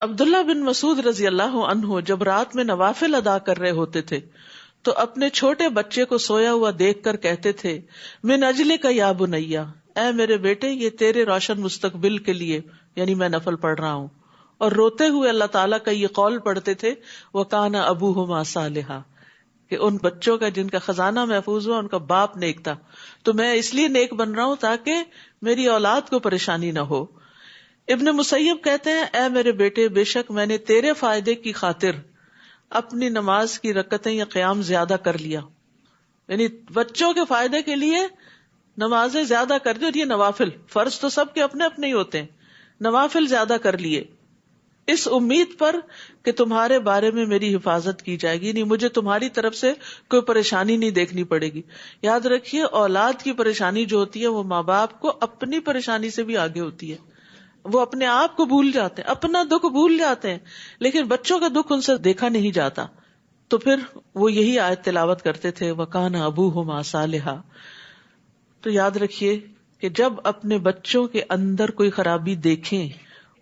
عبداللہ بن مسعود رضی اللہ عنہ جب رات میں نوافل ادا کر رہے ہوتے تھے تو اپنے چھوٹے بچے کو سویا ہوا دیکھ کر کہتے تھے من اجلک یا بنیا، اے میرے بیٹے یہ تیرے روشن مستقبل کے لیے یعنی میں نفل پڑھ رہا ہوں. اور روتے ہوئے اللہ تعالیٰ کا یہ قول پڑھتے تھے وَكَانَ أَبُوهُمَا صَالِحًا، کہ ان بچوں کا جن کا خزانہ محفوظ ہوا ان کا باپ نیک تھا، تو میں اس لیے نیک بن رہا ہوں تاکہ میری اولاد کو پریشانی نہ ہو. ابن مسیب کہتے ہیں اے میرے بیٹے بے شک میں نے تیرے فائدے کی خاطر اپنی نماز کی رکعتیں یا قیام زیادہ کر لیا، یعنی بچوں کے فائدے کے لیے نمازیں زیادہ کر دی. اور یہ نوافل، فرض تو سب کے اپنے اپنے ہی ہوتے ہیں، نوافل زیادہ کر لیے اس امید پر کہ تمہارے بارے میں میری حفاظت کی جائے گی، نہیں مجھے تمہاری طرف سے کوئی پریشانی نہیں دیکھنی پڑے گی. یاد رکھیے اولاد کی پریشانی جو ہوتی ہے وہ ماں باپ کو اپنی پریشانی سے بھی آگے ہوتی ہے. وہ اپنے آپ کو بھول جاتے ہیں، اپنا دکھ بھول جاتے ہیں، لیکن بچوں کا دکھ ان سے دیکھا نہیں جاتا. تو پھر وہ یہی آیت تلاوت کرتے تھے وَكَانَ أَبُوهُمَا صَالِحًا. تو یاد رکھیے کہ جب اپنے بچوں کے اندر کوئی خرابی دیکھیں،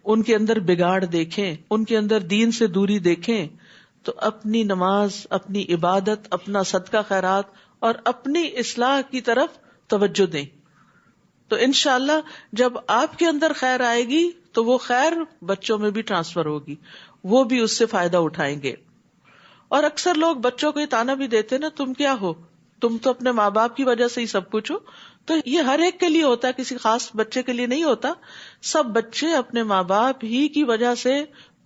ان کے اندر بگاڑ دیکھیں، ان کے اندر دین سے دوری دیکھیں، تو اپنی نماز، اپنی عبادت، اپنا صدقہ خیرات اور اپنی اصلاح کی طرف توجہ دیں. تو انشاءاللہ جب آپ کے اندر خیر آئے گی تو وہ خیر بچوں میں بھی ٹرانسفر ہوگی، وہ بھی اس سے فائدہ اٹھائیں گے. اور اکثر لوگ بچوں کو یہ تانا بھی دیتے نا تم کیا ہو، تم تو اپنے ماں باپ کی وجہ سے ہی سب کچھ ہو. تو یہ ہر ایک کے لیے ہوتا ہے، کسی خاص بچے کے لیے نہیں ہوتا. سب بچے اپنے ماں باپ ہی کی وجہ سے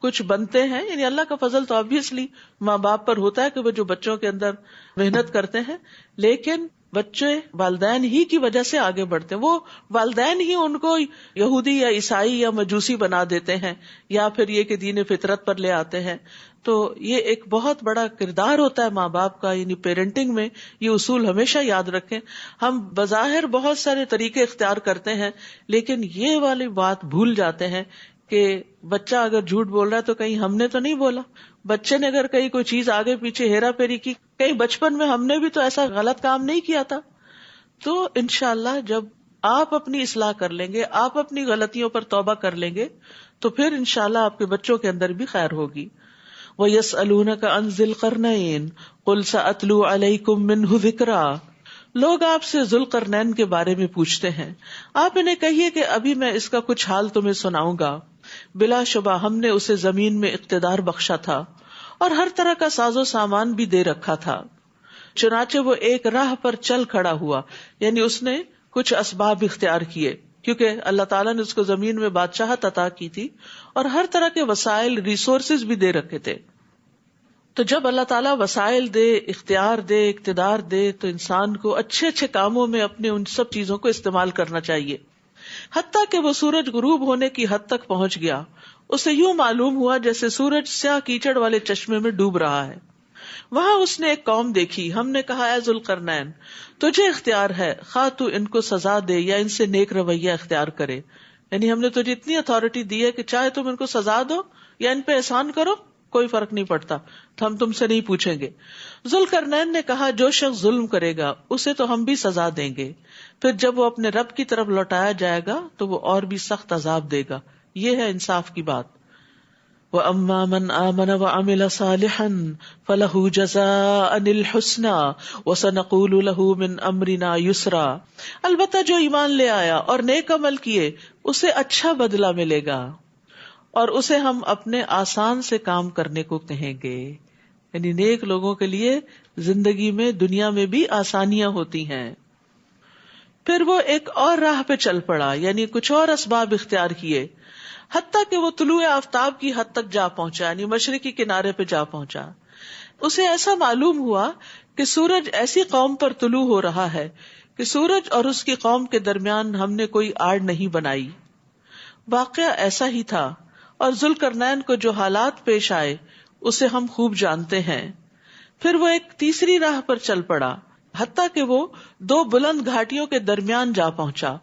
کچھ بنتے ہیں، یعنی اللہ کا فضل تو obviously ماں باپ پر ہوتا ہے کہ وہ جو بچوں کے اندر محنت کرتے ہیں، لیکن بچے والدین ہی کی وجہ سے آگے بڑھتے ہیں. وہ والدین ہی ان کو یہودی یا عیسائی یا مجوسی بنا دیتے ہیں یا پھر یہ کہ دین فطرت پر لے آتے ہیں. تو یہ ایک بہت بڑا کردار ہوتا ہے ماں باپ کا، یعنی پیرنٹنگ میں یہ اصول ہمیشہ یاد رکھیں. ہم بظاہر بہت سارے طریقے اختیار کرتے ہیں لیکن یہ والی بات بھول جاتے ہیں کہ بچہ اگر جھوٹ بول رہا ہے تو کہیں ہم نے تو نہیں بولا، بچے نے اگر کہیں کوئی چیز آگے پیچھے ہیرا پھیری کی، کہیں بچپن میں ہم نے بھی تو ایسا غلط کام نہیں کیا تھا. تو انشاءاللہ جب آپ اپنی اصلاح کر لیں گے، آپ اپنی غلطیوں پر توبہ کر لیں گے تو پھر انشاءاللہ آپ کے بچوں کے اندر بھی خیر ہوگی. وَيَسْأَلُونَكَ عَنْ ذِي الْقَرْنَيْنِ قُلْ سَأَتْلُو عَلَيْكُمْ مِنْهُ ذِكْرًا. لوگ آپ سے ذوالقرنین کے بارے میں پوچھتے ہیں، آپ انہیں کہیے کہ ابھی میں اس کا کچھ حال تمہیں سناؤں گا. بلا شبہ ہم نے اسے زمین میں اقتدار بخشا تھا اور ہر طرح کا ساز و سامان بھی دے رکھا تھا. چنانچہ وہ ایک راہ پر چل کھڑا ہوا، یعنی اس نے کچھ اسباب اختیار کیے کیونکہ اللہ تعالیٰ نے اس کو زمین میں بادشاہت عطا کی تھی اور ہر طرح کے وسائل، ریسورسز بھی دے رکھے تھے. تو جب اللہ تعالیٰ وسائل دے، اختیار دے، اقتدار دے تو انسان کو اچھے اچھے کاموں میں اپنے ان سب چیزوں کو استعمال کرنا چاہیے. حتیٰ کہ وہ سورج غروب ہونے کی حد تک پہنچ گیا، اسے یوں معلوم ہوا جیسے سورج سیاہ کیچڑ والے چشمے میں ڈوب رہا ہے. وہاں اس نے ایک قوم دیکھی. ہم نے کہا اے ذوالقرنین تجھے اختیار ہے، خواہ تو ان کو سزا دے یا ان سے نیک رویہ اختیار کرے. یعنی ہم نے تجھے اتنی اتھارٹی دی ہے کہ چاہے تم ان کو سزا دو یا ان پہ احسان کرو، کوئی فرق نہیں پڑتا، تو ہم تم سے نہیں پوچھیں گے. ذوالقرنین نے کہا جو شخص ظلم کرے گا اسے تو ہم بھی سزا دیں گے، پھر جب وہ اپنے رب کی طرف لوٹایا جائے گا تو وہ اور بھی سخت عذاب دے گا. یہ ہے انصاف کی بات. وَأَمَّا مَنْ آمَنَ وَعَمِلَ صَالِحًا فَلَهُ جَزَاءً الْحُسْنَى وَسَنَقُولُ لَهُ مِنْ أَمْرِنَا يُسْرًا. البتہ جو ایمان لے آیا اور نیک عمل کیے اسے اچھا بدلہ ملے گا اور اسے ہم اپنے آسان سے کام کرنے کو کہیں گے. یعنی نیک لوگوں کے لیے زندگی میں، دنیا میں بھی آسانیاں ہوتی ہیں. پھر وہ ایک اور راہ پہ چل پڑا، یعنی کچھ اور اسباب اختیار کیے، حتیٰ کہ وہ طلوع آفتاب کی حد تک جا پہنچا، یعنی مشرقی کنارے پہ جا پہنچا. اسے ایسا معلوم ہوا کہ سورج ایسی قوم پر طلوع ہو رہا ہے کہ سورج اور اس کی قوم کے درمیان ہم نے کوئی آڑ نہیں بنائی. واقعہ ایسا ہی تھا اور ذوالقرنین کو جو حالات پیش آئے اسے ہم خوب جانتے ہیں. پھر وہ ایک تیسری راہ پر چل پڑا، حتیٰ کہ وہ دو بلند گھاٹیوں کے درمیان جا پہنچا.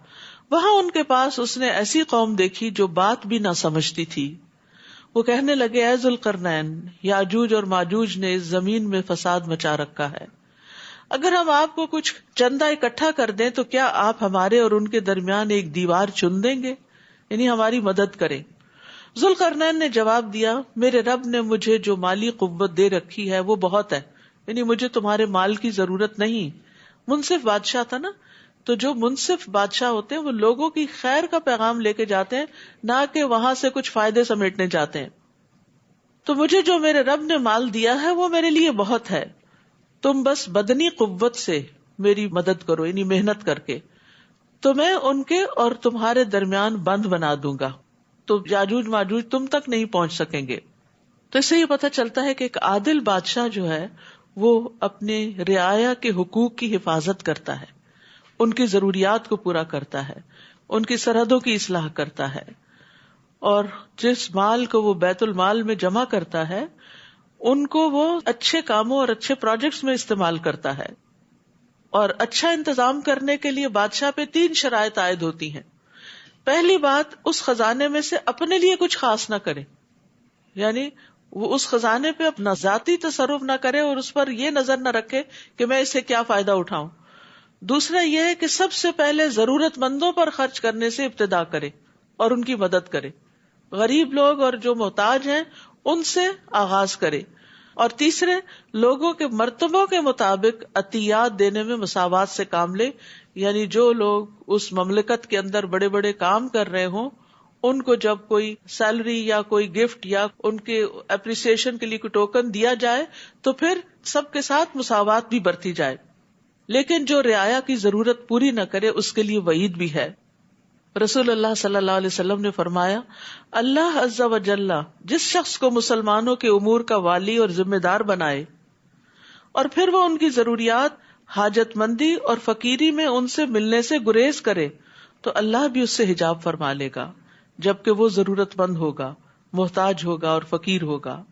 وہاں ان کے پاس اس نے ایسی قوم دیکھی جو بات بھی نہ سمجھتی تھی. وہ کہنے لگے اے ذوالقرنین، یاجوج اور ماجوج نے اس زمین میں فساد مچا رکھا ہے. اگر ہم آپ کو کچھ چندہ اکٹھا کر دیں تو کیا آپ ہمارے اور ان کے درمیان ایک دیوار چن دیں گے، یعنی ہماری مدد کریں. ذوالقرنین نے جواب دیا، میرے رب نے مجھے جو مالی قوت دے رکھی ہے وہ بہت ہے، یعنی مجھے تمہارے مال کی ضرورت نہیں. منصف بادشاہ تھا نا، تو جو منصف بادشاہ ہوتے ہیں وہ لوگوں کی خیر کا پیغام لے کے جاتے ہیں، نہ کہ وہاں سے کچھ فائدے سمیٹنے جاتے ہیں. تو مجھے جو میرے رب نے مال دیا ہے وہ میرے لیے بہت ہے، تم بس بدنی قوت سے میری مدد کرو، یعنی محنت کر کے، تو میں ان کے اور تمہارے درمیان بند بنا دوں گا، تو یاجوج ماجوج تم تک نہیں پہنچ سکیں گے. تو اس سے یہ پتہ چلتا ہے کہ ایک عادل بادشاہ جو ہے وہ اپنے رعایا کے حقوق کی حفاظت کرتا ہے، ان کی ضروریات کو پورا کرتا ہے، ان کی سرحدوں کی اصلاح کرتا ہے، اور جس مال کو وہ بیت المال میں جمع کرتا ہے ان کو وہ اچھے کاموں اور اچھے پروجیکٹس میں استعمال کرتا ہے. اور اچھا انتظام کرنے کے لیے بادشاہ پہ 3 شرائط عائد ہوتی ہیں. پہلی بات، اس خزانے میں سے اپنے لیے کچھ خاص نہ کرے، یعنی وہ اس خزانے پہ اپنا ذاتی تصرف نہ کرے اور اس پر یہ نظر نہ رکھے کہ میں اس سے کیا فائدہ اٹھاؤں. دوسرا یہ ہے کہ سب سے پہلے ضرورت مندوں پر خرچ کرنے سے ابتدا کرے اور ان کی مدد کرے، غریب لوگ اور جو محتاج ہیں ان سے آغاز کرے. اور تیسرے، لوگوں کے مرتبوں کے مطابق عطیات دینے میں مساوات سے کام لے، یعنی جو لوگ اس مملکت کے اندر بڑے بڑے کام کر رہے ہوں ان کو جب کوئی سیلری یا کوئی گفٹ یا ان کے اپریسیشن کے لیے کوئی ٹوکن دیا جائے تو پھر سب کے ساتھ مساوات بھی برتی جائے. لیکن جو رعایا کی ضرورت پوری نہ کرے اس کے لیے وعید بھی ہے. رسول اللہ صلی اللہ علیہ وسلم نے فرمایا، اللہ عز و جل جس شخص کو مسلمانوں کے امور کا والی اور ذمہ دار بنائے اور پھر وہ ان کی ضروریات، حاجت مندی اور فقیری میں ان سے ملنے سے گریز کرے تو اللہ بھی اس سے حجاب فرما لے گا، جبکہ وہ ضرورت مند ہوگا، محتاج ہوگا اور فقیر ہوگا.